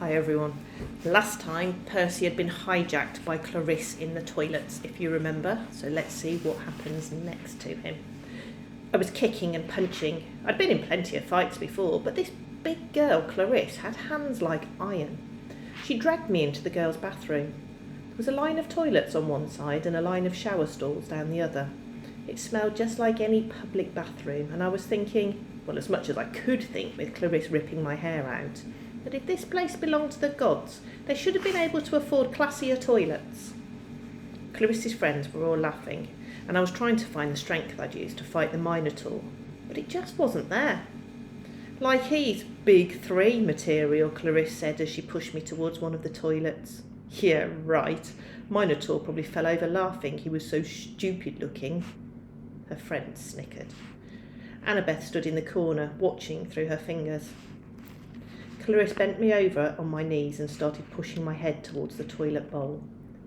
Hi everyone. Last time Percy had been hijacked by Clarisse in the toilets, if you remember, so let's see what happens next to him. I was kicking and punching. I'd been in plenty of fights before, but this big girl, Clarisse, had hands like iron. She dragged me into the girls' bathroom. There was a line of toilets on one side and a line of shower stalls down the other. It smelled just like any public bathroom, and I was thinking, well, as much as I could think with Clarisse ripping my hair out, that if this place belonged to the gods, they should have been able to afford classier toilets. Clarisse's friends were all laughing, and I was trying to find the strength I'd use to fight the Minotaur, but it just wasn't there. Like he's big three material, Clarisse said as she pushed me towards one of the toilets. Yeah, right. Minotaur probably fell over laughing, he was so stupid looking. Her friend snickered. Annabeth stood in the corner, watching through her fingers. Clarisse bent me over on my knees and started pushing my head towards the toilet bowl.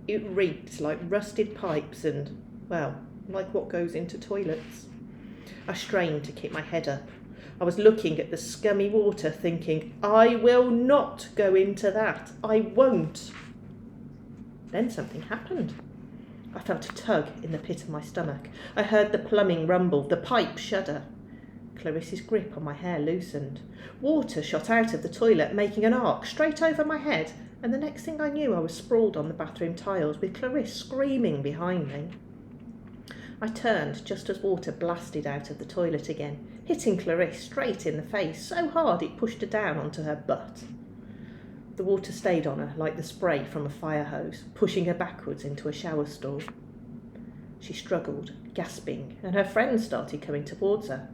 It reeked like rusted pipes and, well, like what goes into toilets. I strained to keep my head up. I was looking at the scummy water thinking, I will not go into that. I won't. Then something happened. I felt a tug in the pit of my stomach. I heard the plumbing rumble, the pipe shudder. Clarisse's grip on my hair loosened. Water shot out of the toilet, making an arc straight over my head, and the next thing I knew I was sprawled on the bathroom tiles with Clarisse screaming behind me. I turned just as water blasted out of the toilet again, hitting Clarisse straight in the face, so hard it pushed her down onto her butt. The water stayed on her like the spray from a fire hose, pushing her backwards into a shower stall. She struggled, gasping, and her friends started coming towards her.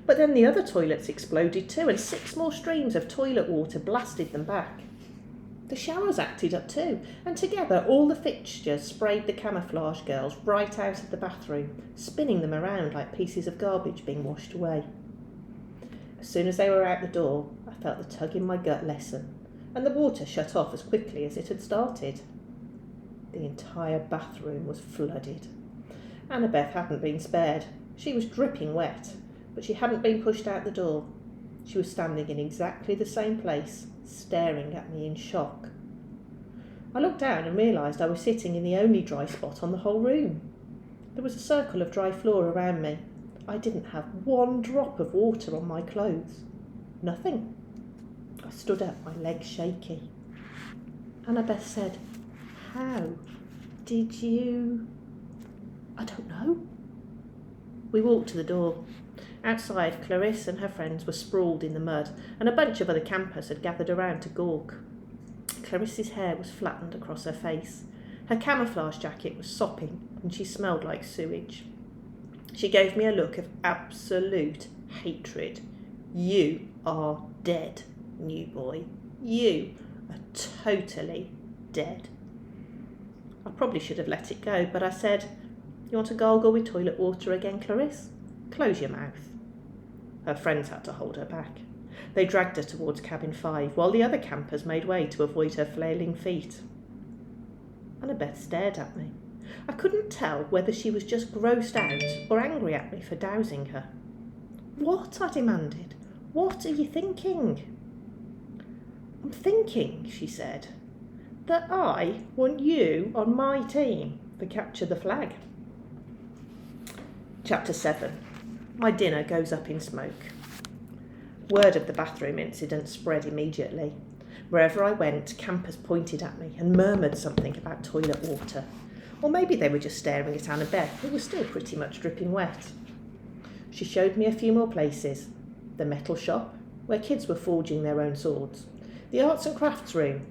But then the other toilets exploded too, and 6 more streams of toilet water blasted them back. The showers acted up too, and together all the fixtures sprayed the camouflage girls right out of the bathroom, spinning them around like pieces of garbage being washed away. As soon as they were out the door, I felt the tug in my gut lessen, and the water shut off as quickly as it had started. The entire bathroom was flooded. Annabeth hadn't been spared. She was dripping wet, but she hadn't been pushed out the door. She was standing in exactly the same place, staring at me in shock. I looked down and realised I was sitting in the only dry spot on the whole room. There was a circle of dry floor around me. I didn't have 1 drop of water on my clothes. Nothing. I stood up, my legs shaky. Annabeth said, "How did you?" "I don't know." We walked to the door. Outside, Clarisse and her friends were sprawled in the mud, and a bunch of other campers had gathered around to gawk. Clarisse's hair was flattened across her face. Her camouflage jacket was sopping, and she smelled like sewage. She gave me a look of absolute hatred. "You are dead, new boy. You are totally dead." I probably should have let it go, but I said, "You want to gargle with toilet water again, Clarisse? Close your mouth." Her friends had to hold her back. They dragged her towards cabin 5, while the other campers made way to avoid her flailing feet. Annabeth stared at me. I couldn't tell whether she was just grossed out or angry at me for dousing her. "What?" I demanded. "What are you thinking?" "I'm thinking," she said, "that I want you on my team for Capture the Flag." Chapter 7. My dinner goes up in smoke. Word of the bathroom incident spread immediately. Wherever I went, campers pointed at me and murmured something about toilet water. Or maybe they were just staring at Annabeth, who was still pretty much dripping wet. She showed me a few more places. The metal shop, where kids were forging their own swords. The arts and crafts room,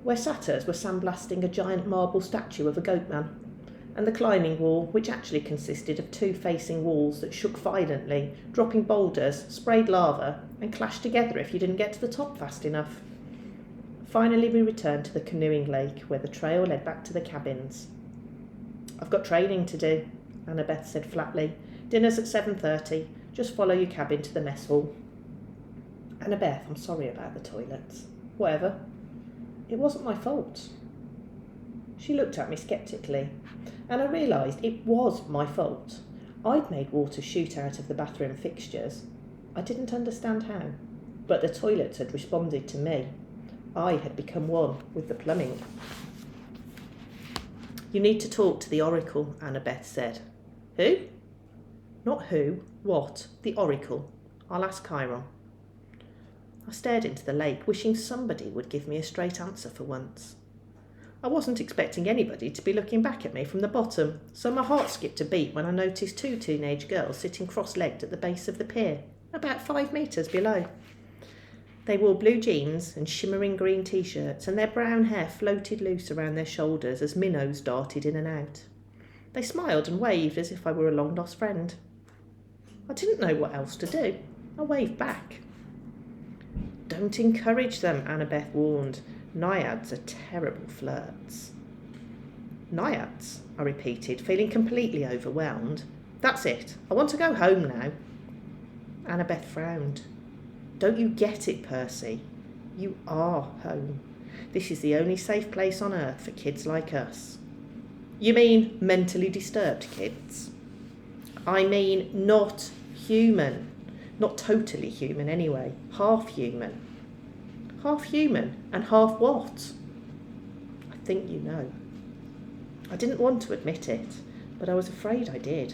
where satyrs were sandblasting a giant marble statue of a goatman. And the climbing wall, which actually consisted of 2 facing walls that shook violently, dropping boulders, sprayed lava, and clashed together if you didn't get to the top fast enough. Finally, we returned to the canoeing lake, where the trail led back to the cabins. "I've got training to do," Annabeth said flatly. "Dinner's at 7:30. Just follow your cabin to the mess hall." "Annabeth, I'm sorry about the toilets." "Whatever. It wasn't my fault." She looked at me sceptically, and I realised it was my fault. I'd made water shoot out of the bathroom fixtures. I didn't understand how, but the toilets had responded to me. I had become one with the plumbing. You need to talk to the oracle, Annabeth said. Who? Not who, what, the oracle. I'll ask Chiron. I stared into the lake, wishing somebody would give me a straight answer for once. I wasn't expecting anybody to be looking back at me from the bottom, so my heart skipped a beat when I noticed two teenage girls sitting cross-legged at the base of the pier, about 5 metres below. They wore blue jeans and shimmering green t-shirts, and their brown hair floated loose around their shoulders as minnows darted in and out. They smiled and waved as if I were a long-lost friend. I didn't know what else to do. I waved back. Don't encourage them, Annabeth warned. Naiads are terrible flirts. Naiads, I repeated, feeling completely overwhelmed. That's it. I want to go home now. Annabeth frowned. Don't you get it, Percy? You are home. This is the only safe place on earth for kids like us. You mean mentally disturbed kids? I mean not human. Not totally human anyway. Half human. Half human and half what? I think you know. I didn't want to admit it, but I was afraid I did.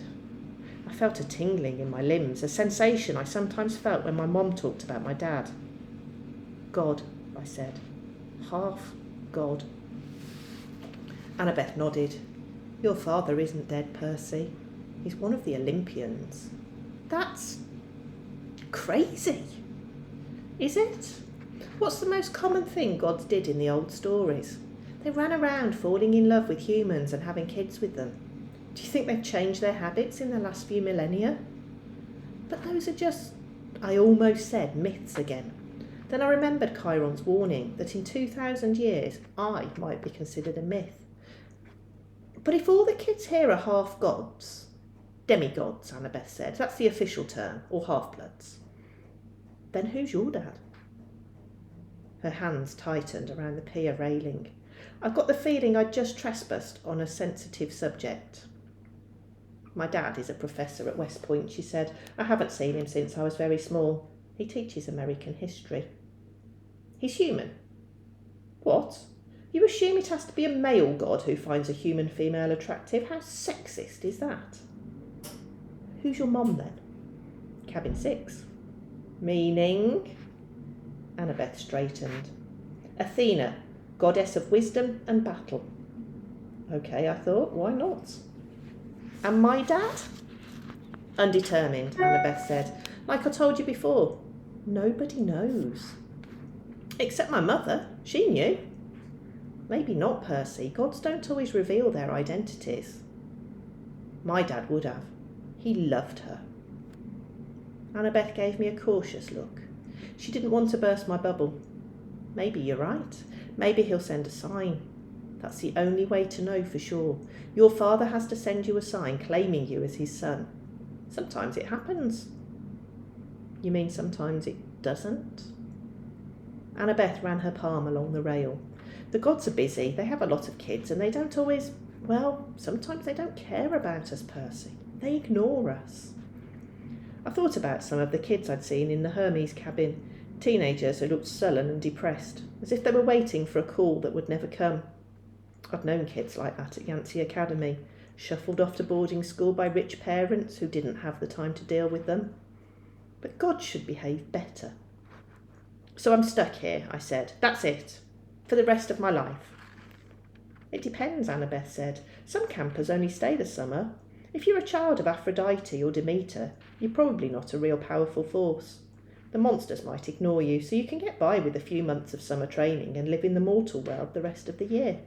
I felt a tingling in my limbs, a sensation I sometimes felt when my mom talked about my dad. God, I said. Half God. Annabeth nodded. Your father isn't dead, Percy. He's one of the Olympians. That's crazy. Is it? What's the most common thing gods did in the old stories? They ran around falling in love with humans and having kids with them. Do you think they've changed their habits in the last few millennia? But those are just, I almost said, myths again. Then I remembered Chiron's warning that in 2,000 years I might be considered a myth. But if all the kids here are half gods, demigods, Annabeth said, that's the official term, or half-bloods, then who's your dad? Her hands tightened around the pier railing. I got the feeling I'd just trespassed on a sensitive subject. My dad is a professor at West Point, she said. I haven't seen him since I was very small. He teaches American history. He's human. What? You assume it has to be a male god who finds a human female attractive? How sexist is that? Who's your mom then? Cabin 6. Meaning? Annabeth straightened. Athena, goddess of wisdom and battle. Okay, I thought, why not? And my dad? Undetermined, Annabeth said. Like I told you before, nobody knows. Except my mother. She knew. Maybe not, Percy. Gods don't always reveal their identities. My dad would have. He loved her. Annabeth gave me a cautious look. She didn't want to burst my bubble. Maybe you're right. Maybe he'll send a sign. That's the only way to know for sure. Your father has to send you a sign claiming you as his son. Sometimes it happens. You mean sometimes it doesn't? Annabeth ran her palm along the rail. The gods are busy. They have a lot of kids and they don't always, well, sometimes they don't care about us, Percy. They ignore us. I thought about some of the kids I'd seen in the Hermes cabin, teenagers who looked sullen and depressed, as if they were waiting for a call that would never come. I'd known kids like that at Yancey Academy, shuffled off to boarding school by rich parents who didn't have the time to deal with them. But God should behave better. So I'm stuck here, I said. That's it. For the rest of my life. It depends, Annabeth said. Some campers only stay the summer. If you're a child of Aphrodite or Demeter, you're probably not a real powerful force. The monsters might ignore you, so you can get by with a few months of summer training and live in the mortal world the rest of the year.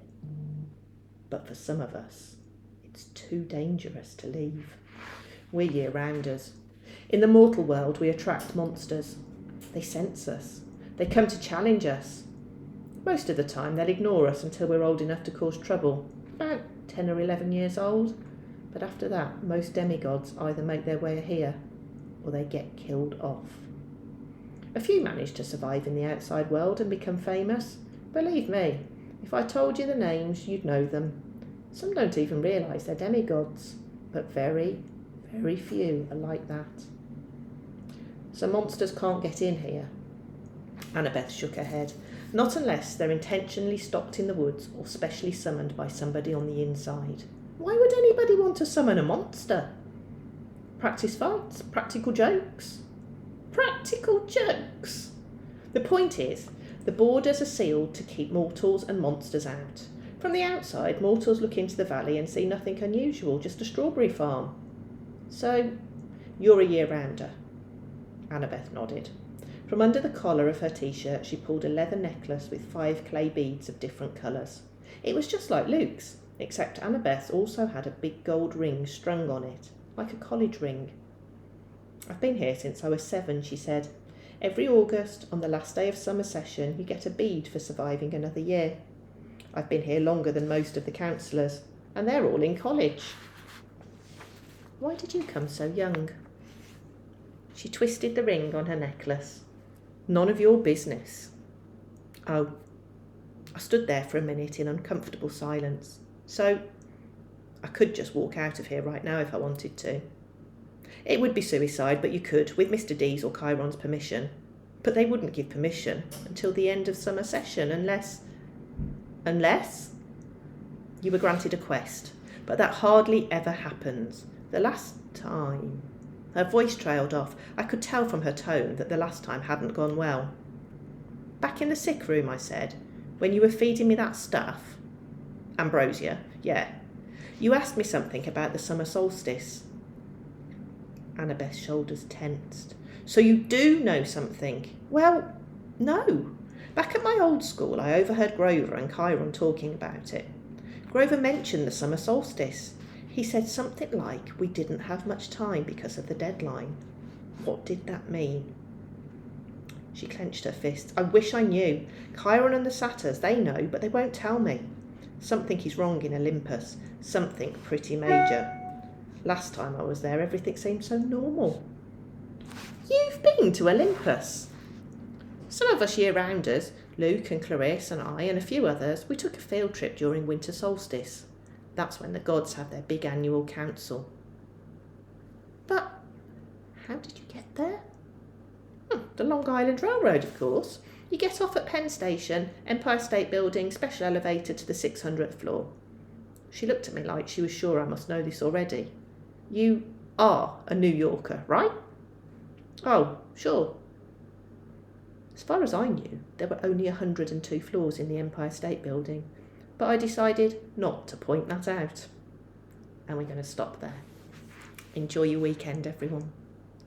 But for some of us, it's too dangerous to leave. We're year-rounders. In the mortal world, we attract monsters. They sense us. They come to challenge us. Most of the time, they'll ignore us until we're old enough to cause trouble, about 10 or 11 years old. But after that, most demigods either make their way here or they get killed off. A few manage to survive in the outside world and become famous. Believe me, if I told you the names, you'd know them. Some don't even realise they're demigods, but very, very few are like that. So monsters can't get in here. Annabeth shook her head. Not unless they're intentionally stocked in the woods or specially summoned by somebody on the inside. Why would anybody want to summon a monster? Practice fights, practical jokes. Practical jokes! The point is, the borders are sealed to keep mortals and monsters out. From the outside, mortals look into the valley and see nothing unusual, just a strawberry farm. So, you're a year-rounder. Annabeth nodded. From under the collar of her t-shirt, she pulled a leather necklace with 5 clay beads of different colours. It was just like Luke's, except Annabeth also had a big gold ring strung on it, like a college ring. I've been here since I was 7, she said. Every August, on the last day of summer session, you get a bead for surviving another year. I've been here longer than most of the counsellors, and they're all in college. Why did you come so young? She twisted the ring on her necklace. None of your business. Oh. I stood there for a minute in uncomfortable silence. So, I could just walk out of here right now if I wanted to. It would be suicide, but you could, with Mr. D's or Chiron's permission. But they wouldn't give permission until the end of summer session, unless... Unless? You were granted a quest, but that hardly ever happens. The last time... Her voice trailed off. I could tell from her tone that the last time hadn't gone well. Back in the sick room, I said, when you were feeding me that stuff. Ambrosia, yeah. You asked me something about the summer solstice. Annabeth's shoulders tensed. So you do know something? Well, no. Back at my old school, I overheard Grover and Chiron talking about it. Grover mentioned the summer solstice. He said something like we didn't have much time because of the deadline. What did that mean? She clenched her fists. I wish I knew. Chiron and the satyrs, they know, but they won't tell me. Something is wrong in Olympus. Something pretty major. Last time I was there, everything seemed so normal. You've been to Olympus? Some of us year-rounders, Luke and Clarisse and I and a few others, we took a field trip during winter solstice. That's when the gods have their big annual council. But how did you get there? The Long Island Railroad, of course. You get off at Penn Station, Empire State Building, special elevator to the 600th floor. She looked at me like she was sure I must know this already. You are a New Yorker, right? Oh, sure. As far as I knew, there were only 102 floors in the Empire State Building, but I decided not to point that out. And we're going to stop there. Enjoy your weekend, everyone.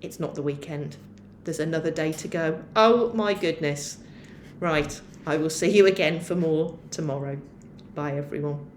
It's not the weekend. There's another day to go. Oh, my goodness. Right, I will see you again for more tomorrow. Bye, everyone.